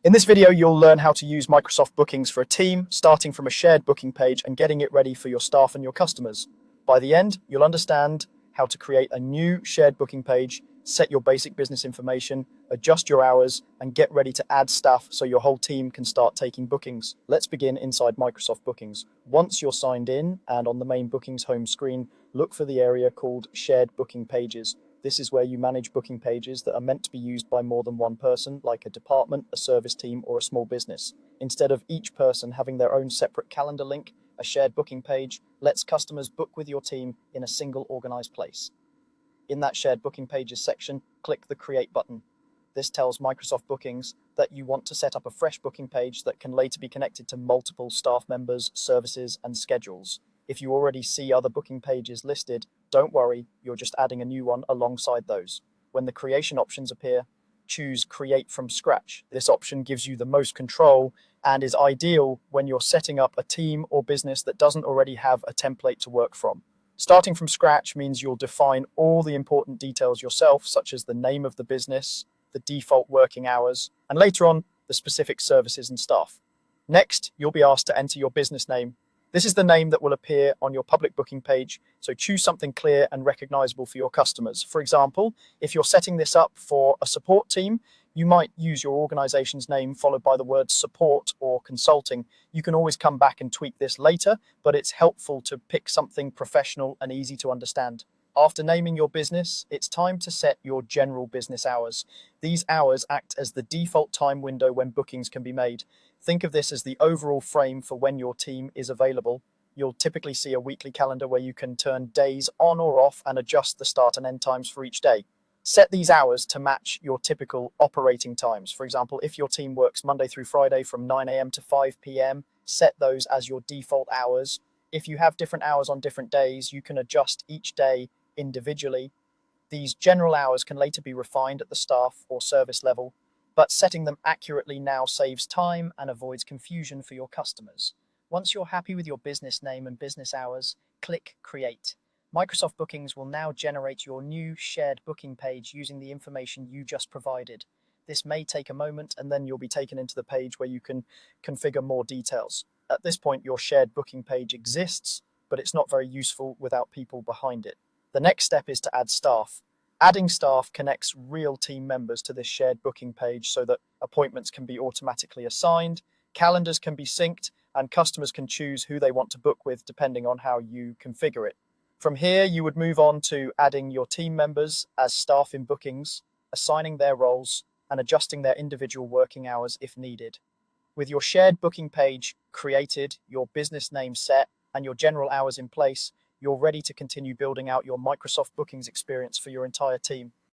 In this video, you'll learn how to use Microsoft Bookings for a team, starting from a shared booking page and getting it ready for your staff and your customers. By the end, you'll understand how to create a new shared booking page, set your basic business information, adjust your hours, and get ready to add staff so your whole team can start taking bookings. Let's begin inside Microsoft Bookings. Once you're signed in and on the main Bookings home screen, look for the area called Shared Booking Pages. This is where you manage booking pages that are meant to be used by more than one person, like a department, a service team, or a small business. Instead of each person having their own separate calendar link, a shared booking page lets customers book with your team in a single organized place. In that shared booking pages section, click the Create button. This tells Microsoft Bookings that you want to set up a fresh booking page that can later be connected to multiple staff members, services, and schedules. If you already see other booking pages listed, don't worry, you're just adding a new one alongside those. When the creation options appear, choose Create from Scratch. This option gives you the most control and is ideal when you're setting up a team or business that doesn't already have a template to work from. Starting from scratch means you'll define all the important details yourself, such as the name of the business, the default working hours, and later on, the specific services and staff. Next, you'll be asked to enter your business name. This is the name that will appear on your public booking page, so choose something clear and recognizable for your customers. For example, if you're setting this up for a support team, you might use your organization's name followed by the word support or consulting. You can always come back and tweak this later, but it's helpful to pick something professional and easy to understand. After naming your business, it's time to set your general business hours. These hours act as the default time window when bookings can be made. Think of this as the overall frame for when your team is available. You'll typically see a weekly calendar where you can turn days on or off and adjust the start and end times for each day. Set these hours to match your typical operating times. For example, if your team works Monday through Friday from 9 a.m. to 5 p.m., set those as your default hours. If you have different hours on different days, you can adjust each day individually. These general hours can later be refined at the staff or service level, but setting them accurately now saves time and avoids confusion for your customers. Once you're happy with your business name and business hours, click Create. Microsoft Bookings will now generate your new shared booking page using the information you just provided. This may take a moment, and then you'll be taken into the page where you can configure more details. At this point, your shared booking page exists, but it's not very useful without people behind it. The next step is to add staff. Adding staff connects real team members to this shared booking page so that appointments can be automatically assigned, calendars can be synced, and customers can choose who they want to book with depending on how you configure it. From here, you would move on to adding your team members as staff in bookings, assigning their roles, and adjusting their individual working hours if needed. With your shared booking page created, your business name set, and your general hours in place, you're ready to continue building out your Microsoft Bookings experience for your entire team.